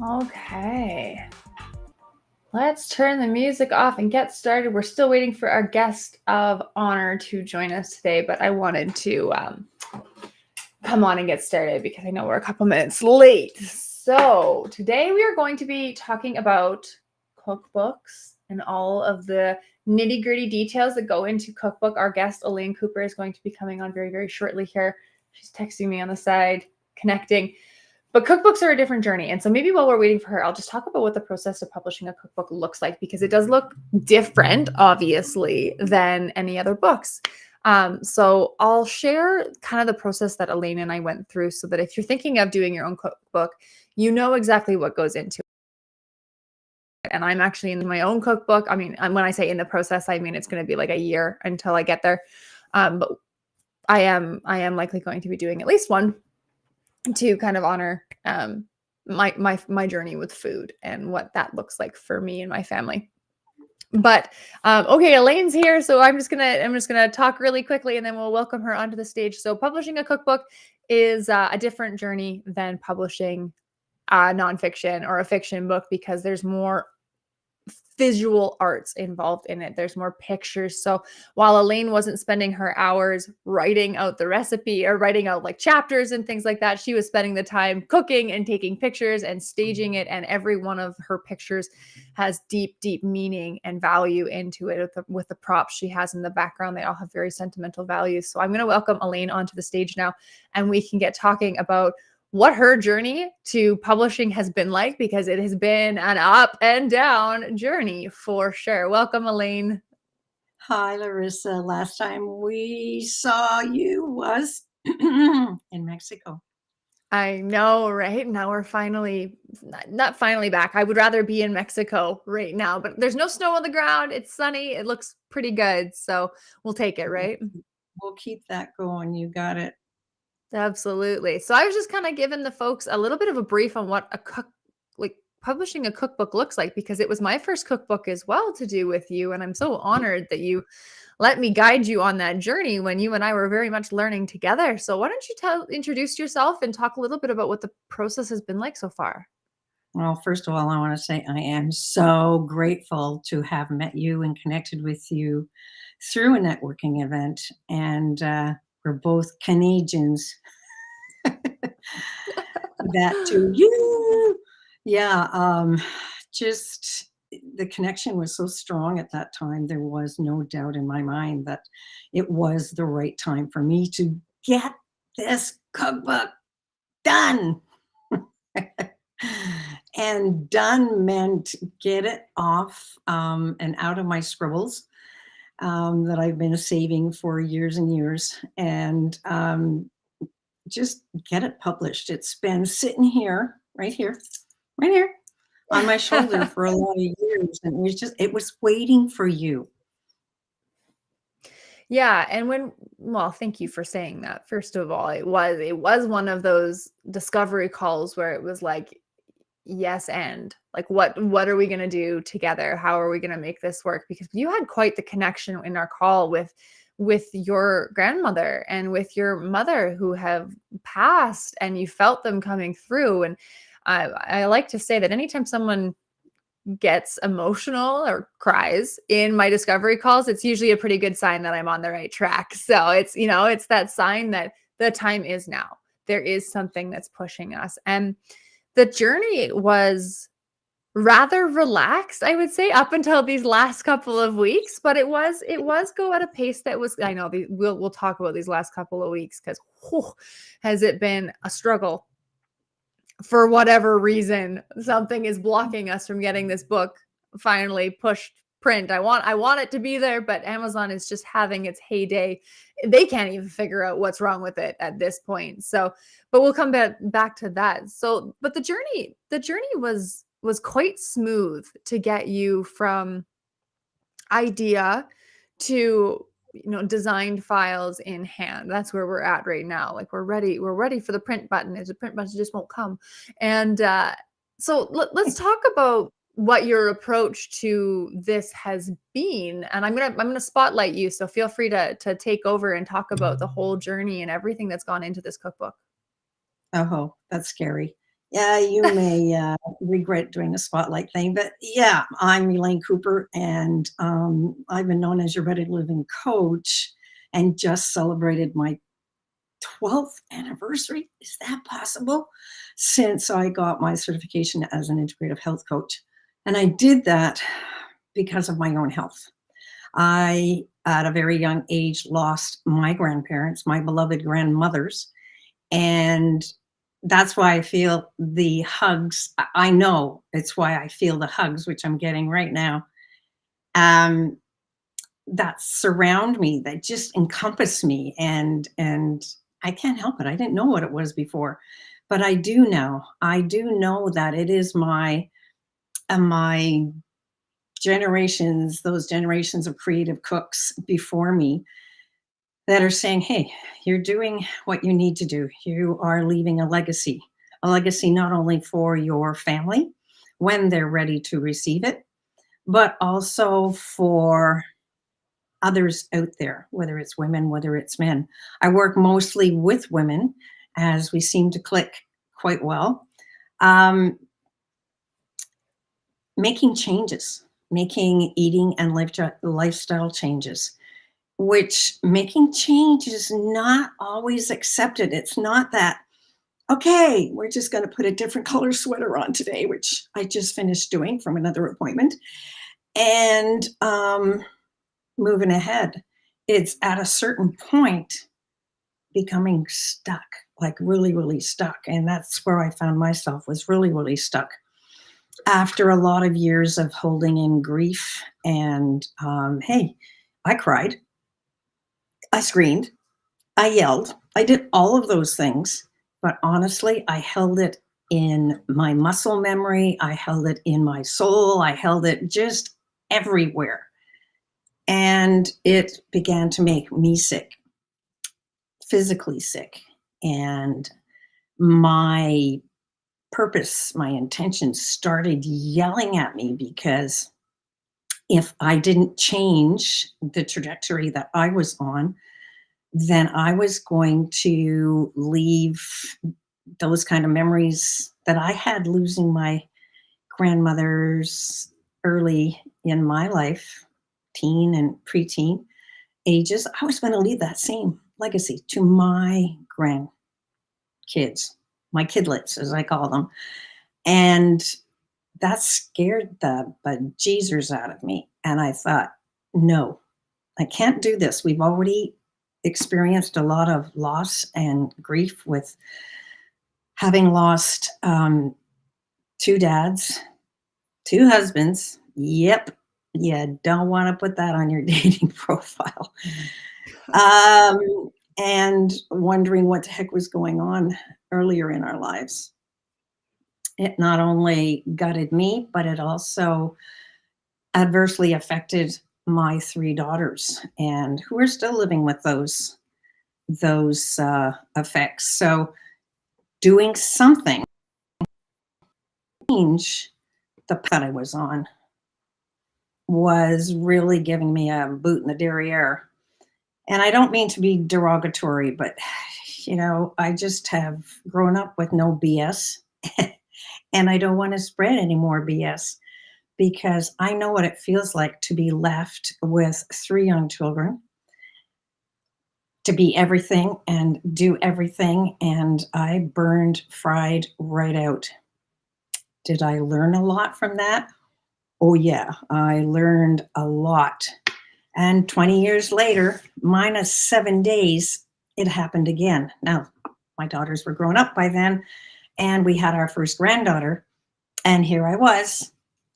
Okay. Let's turn the music off and get started. We're still waiting for our guest of honor to join us today, but I wanted to come on and get started because I know we're a couple minutes late. So, today we are going to be talking about cookbooks and all of the nitty gritty details that go into cookbook. Our guest, Elaine Cooper, is going to be coming on very, very shortly here. She's texting me on the side, connecting. But cookbooks are a different journey. And so maybe while we're waiting for her, I'll just talk about what the process of publishing a cookbook looks like because it does look different, obviously, than any other books. So I'll share kind of the process that Elaine and I went through so that if you're thinking of doing your own cookbook, you know exactly what goes into it. And I'm actually in my own cookbook. I mean, when I say in the process, I mean it's going to be like a year until I get there. But I am likely going to be doing at least one to kind of honor my journey with food and what that looks like for me and my family. But okay, Elaine's here, so I'm just gonna talk really quickly, and then we'll welcome her onto the stage. So publishing a cookbook is a different journey than publishing nonfiction or a fiction book because there's more visual arts involved in it. There's more pictures. So while Elaine wasn't spending her hours writing out the recipe or writing out like chapters and things like that, she was spending the time cooking and taking pictures and staging it. And every one of her pictures has deep, deep meaning and value into it with the props she has in the background. They all have very sentimental values. So I'm going to welcome Elaine onto the stage now, and we can get talking about what her journey to publishing has been like, because it has been an up and down journey for sure. Welcome, Elaine. Hi, Larissa. Last time we saw you was in Mexico. I know, right? Now we're finally, not finally back. I would rather be in Mexico right now, but there's no snow on the ground. It's sunny. It looks pretty good. So we'll take it, right? We'll keep that going. You got it. Absolutely. So I was just kind of giving the folks a little bit of a brief on what like publishing a cookbook looks like, because it was my first cookbook as well to do with you. And I'm so honored that you let me guide you on that journey when you and I were very much learning together. So why don't you introduce yourself and talk a little bit about what the process has been like so far? Well, first of all, I want to say I am so grateful to have met you and connected with you through a networking event. And we're both Canadians. That to you. Yeah. Just the connection was so strong at that time. There was no doubt in my mind that it was the right time for me to get this cookbook done. And done meant get it off and out of my scribbles that I've been saving for years and years, and just get it published. It's been sitting here, right here on my shoulder for a lot of years, and it was waiting for you. Yeah, and well, thank you for saying that. First of all, it was one of those discovery calls where it was like, yes, and like what are we going to do together? How are we going to make this work? Because you had quite the connection in our call with your grandmother and with your mother who have passed, and you felt them coming through. And I like to say that anytime someone gets emotional or cries in my discovery calls, it's usually a pretty good sign that I'm on the right track. So it's that sign that the time is now. There is something that's pushing us. And the journey was rather relaxed, I would say, up until these last couple of weeks, but it was go at a pace that was, I know we'll talk about these last couple of weeks because has it been a struggle for whatever reason. Something is blocking us from getting this book finally pushed print. I want it to be there, but Amazon is just having its heyday. They can't even figure out what's wrong with it at this point. So, but we'll come back to that. So, but the journey was quite smooth to get you from idea to designed files in hand. That's where we're at right now. Like we're ready for the print button. Is the print button just won't come. And so let's talk about what your approach to this has been. And I'm gonna spotlight you, so feel free to take over and talk about the whole journey and everything that's gone into this cookbook. Oh, that's scary. Yeah, you may regret doing the spotlight thing, but yeah, I'm Elaine Cooper, and I've been known as your Ready to Living coach, and just celebrated my 12th anniversary. Is that possible? Since I got my certification as an integrative health coach, and I did that because of my own health. I, at a very young age, lost my grandparents, my beloved grandmothers, and that's why I feel the hugs. I know it's why I feel the hugs, which I'm getting right now, um, that surround me, that just encompass me, and I can't help it. I didn't know what it was before, but I do now. I do know that it is my generations, those generations of creative cooks before me, that are saying, hey, you're doing what you need to do. You are leaving a legacy not only for your family when they're ready to receive it, but also for others out there, whether it's women, whether it's men. I work mostly with women, as we seem to click quite well. Um, Making changes, making eating and lifestyle changes, which making change is not always accepted. It's not that, okay, we're just going to put a different color sweater on today, which I just finished doing from another appointment, and moving ahead. It's at a certain point becoming stuck, like really, really stuck. And that's where I found myself, was really, really stuck after a lot of years of holding in grief. And hey, I cried, I screamed, I yelled. I did all of those things, but honestly, I held it in my muscle memory. I held it in my soul. I held it just everywhere. And it began to make me sick, physically sick. And my purpose, my intention started yelling at me, because if I didn't change the trajectory that I was on, then I was going to leave those kind of memories that I had losing my grandmothers early in my life, teen and preteen ages. I was going to leave that same legacy to my grandkids, my kidlets, as I call them. And that scared the bejesus out of me. And I thought, no, I can't do this. We've already experienced a lot of loss and grief with having lost two dads, two husbands. Yep. You don't want to put that on your dating profile. And wondering what the heck was going on earlier in our lives. It not only gutted me, but it also adversely affected my three daughters, and who are still living with those effects. So doing something change the path that I was on was really giving me a boot in the derriere. And I don't mean to be derogatory, but I just have grown up with no BS, and I don't want to spread any more BS, because I know what it feels like to be left with three young children, to be everything and do everything. And I burned, fried right out. Did I learn a lot from that? Oh, yeah, I learned a lot. And 20 years later, minus 7 days, it happened again. Now, my daughters were grown up by then, and we had our first granddaughter. And here I was,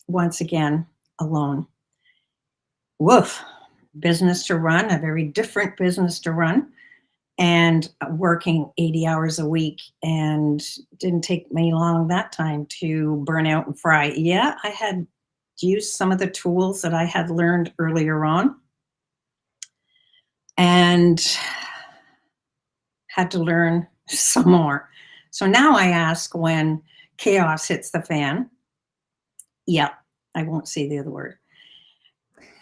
once again, alone. Woof. Business to run, a very different business to run, and working 80 hours a week, and didn't take me long that time to burn out and fry. Yeah, I had used some of the tools that I had learned earlier on, and had to learn some more. So now I ask, when chaos hits the fan, yeah, I won't say the other word,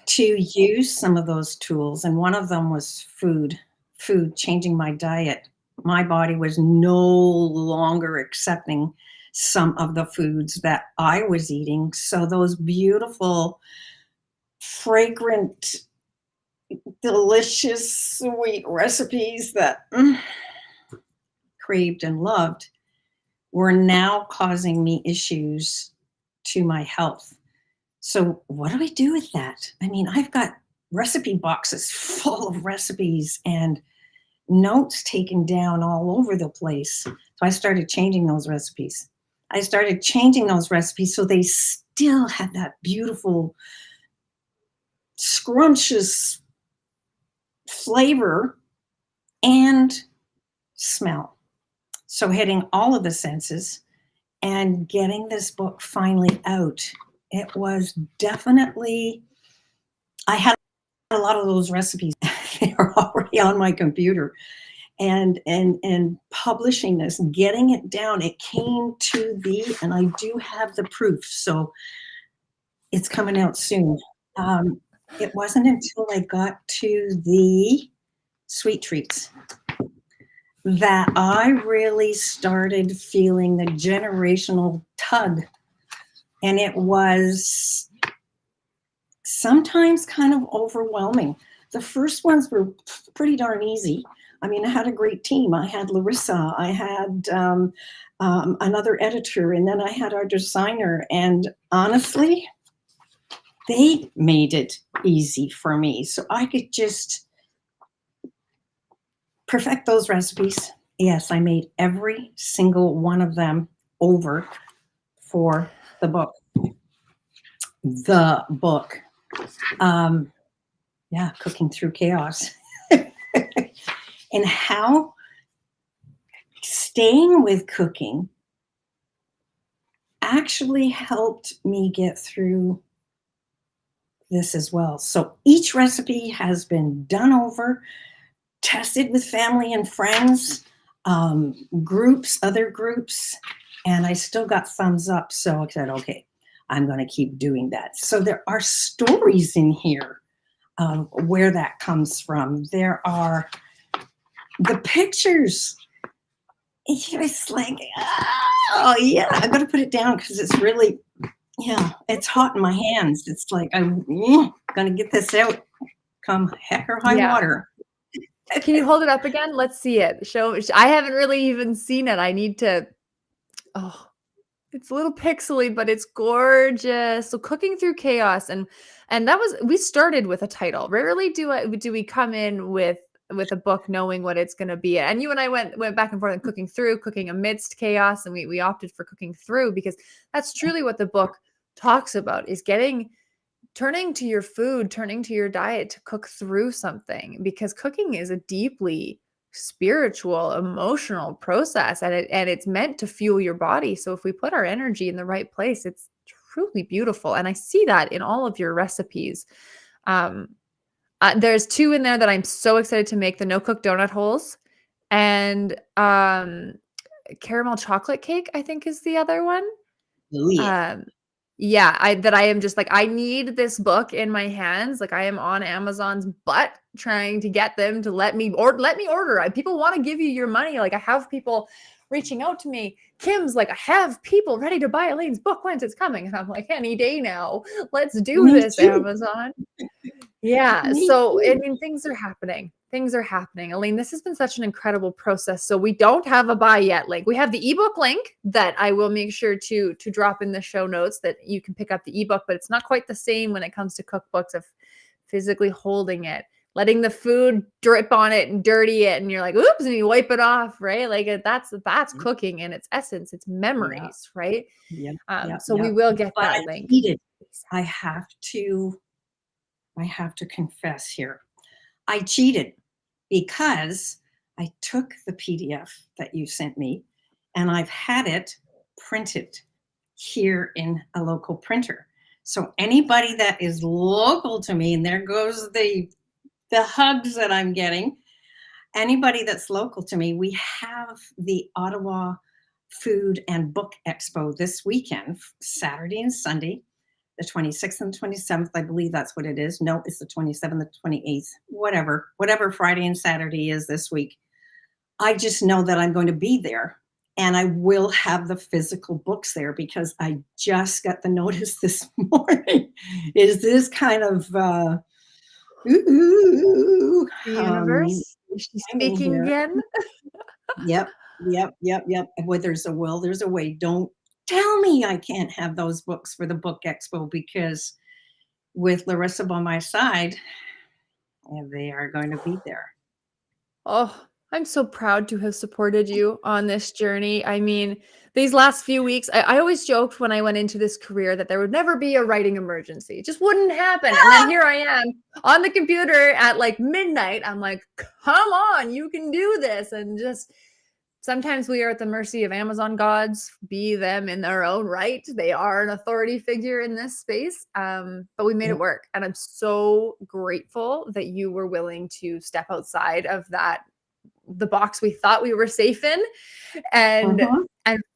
to use some of those tools. And one of them was food, changing my diet. My body was no longer accepting some of the foods that I was eating. So those beautiful, fragrant, delicious, sweet recipes that craved and loved were now causing me issues to my health. So what do we do with that? I mean, I've got recipe boxes full of recipes and notes taken down all over the place. So I started changing those recipes. So they still had that beautiful, scrumptious flavor and smell. So hitting all of the senses and getting this book finally out, it was definitely, I had a lot of those recipes. They were already on my computer. And publishing this, getting it down, it came to and I do have the proof, so it's coming out soon. It wasn't until I got to the sweet treats that I really started feeling the generational tug. And it was sometimes kind of overwhelming. The first ones were pretty darn easy. I mean, I had a great team. I had Larissa, I had another editor, and then I had our designer. And honestly, they made it easy for me. So I could just perfect those recipes. Yes, I made every single one of them over for the book. Yeah, Cooking Through Chaos. And how staying with cooking actually helped me get through this as well. So each recipe has been done over, tested with family and friends, groups, other groups, and I still got thumbs up. So I said, okay, I'm going to keep doing that. So there are stories in here where that comes from. There are the pictures. It's like, oh yeah, I'm going to put it down because it's really, yeah, it's hot in my hands. It's like, I'm going to get this out come heck or high water. Can you hold it up again? Let's see it. Show. I haven't really even seen it. I need to. Oh, it's a little pixely, but it's gorgeous. So Cooking Through Chaos, and that was, we started with a title. Rarely do we come in with a book knowing what it's going to be. And you and I went back and forth on cooking amidst chaos, and we opted for Cooking Through because that's truly what the book talks about, is turning to your food, turning to your diet to cook through something, because cooking is a deeply spiritual, emotional process, and it's meant to fuel your body. So if we put our energy in the right place, it's truly beautiful. And I see that in all of your recipes. There's two in there that I'm so excited to make: the no-cook donut holes and caramel chocolate cake, I think is the other one. Oh, yeah. I am just like, I need this book in my hands. Like, I am on Amazon's butt trying to get them to let me order. People want to give you your money. Like, I have people reaching out to me. Kim's like, I have people ready to buy Elaine's book. When's it's coming? And I'm like, any day now. Let's do Me this, too. Amazon. Yeah. Me So, too. I mean, things are happening. Elaine, this has been such an incredible process. So we don't have a buy yet link. We have the ebook link that I will make sure to drop in the show notes, that you can pick up the ebook, but it's not quite the same when it comes to cookbooks of physically holding it, letting the food drip on it and dirty it, and you're like, oops, and you wipe it off, right? Like, that's cooking in its essence. It's memories, right? Yeah. So we will get but that I link. cheated. I have to confess here. I cheated because I took the PDF that you sent me and I've had it printed here in a local printer. So anybody that is local to me, and there goes the hugs that I'm getting, anybody that's local to me, we have the Ottawa Food and Book Expo this weekend, Saturday and Sunday, the 26th and 27th. I believe that's what it is. No, it's the 27th, the 28th, whatever Friday and Saturday is this week. I just know that I'm going to be there. And I will have the physical books there because I just got the notice this morning. Is this kind of ooh, The universe, is she timing speaking here? again? Yep, yep. Where there's a will, there's a way. Don't tell me I can't have those books for the book expo, because with Larissa by my side, they are going to be there. Oh, I'm so proud to have supported you on this journey. I mean, these last few weeks, I always joked when I went into this career that there would never be a writing emergency. It just wouldn't happen. And then here I am on the computer at like midnight. I'm like, come on, you can do this. And just sometimes we are at the mercy of Amazon gods, be them in their own right. They are an authority figure in this space. But we made it work. And I'm so grateful that you were willing to step outside of the box we thought we were safe in, and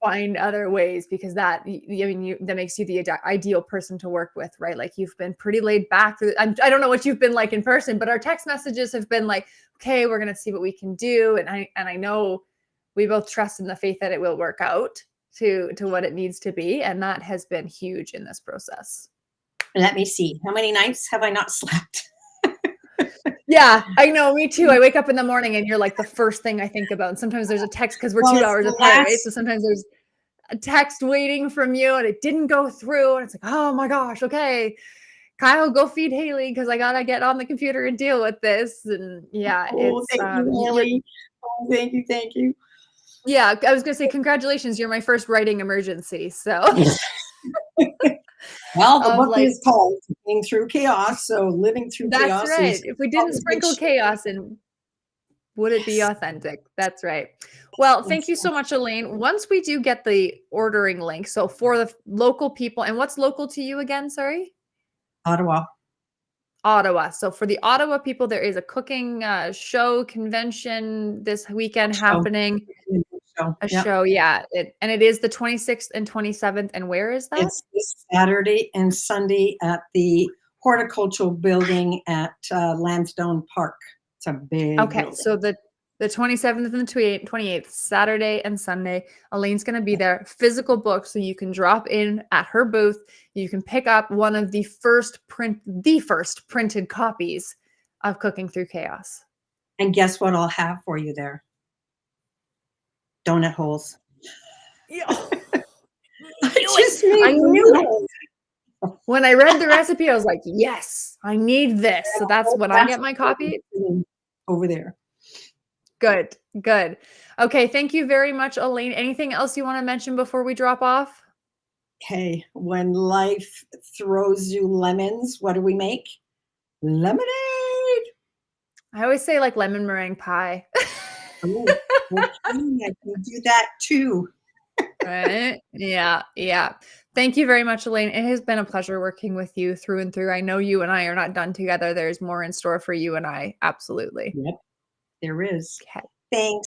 find other ways, because that, I mean, that makes you the ideal person to work with, right? Like, you've been pretty laid back. I don't know what you've been like in person, but our text messages have been like, okay, we're going to see what we can do. And I know we both trust in the faith that it will work out to what it needs to be. And that has been huge in this process. Let me see. How many nights have I not slept? Yeah, I know. Me too. I wake up in the morning and you're like the first thing I think about. And sometimes there's a text because we're 2 hours apart, right? So sometimes there's a text waiting from you and it didn't go through. And it's like, oh my gosh, okay. Kyle, go feed Haley because I got to get on the computer and deal with this. And yeah, Oh, thank you, Haley. Oh, thank you. Yeah, I was going to say, congratulations. You're my first writing emergency. So. Well, the book is called Living Through Chaos. So living through chaos. That's right. If we didn't sprinkle chaos in, would it be authentic? That's right. Well, thank you so much, Elaine. Once we do get the ordering link, so for the local people, and what's local to you again? Sorry? Ottawa. So for the Ottawa people, there is a cooking show convention this weekend happening. A show, yeah. It is the 26th and 27th. And where is that? It's this Saturday and Sunday at the Horticultural Building at Lansdowne Park. It's a big building. So the 27th and the 28th, Saturday and Sunday, Elaine's going to be there. Physical books, so you can drop in at her booth. You can pick up one of the first printed copies of Cooking Through Chaos. And guess what I'll have for you there? Donut holes. I knew it. When I read the recipe, I was like, yes, I need this. So that's when I get my copy. Over there. Good. Okay, thank you very much, Elaine. Anything else you want to mention before we drop off? Hey, when life throws you lemons, what do we make? Lemonade. I always say like lemon meringue pie. Oh, okay, I can do that too. Right? Yeah. Thank you very much, Elaine. It has been a pleasure working with you through and through. I know you and I are not done together. There's more in store for you and I. Absolutely. Yep, there is. Okay. Thanks.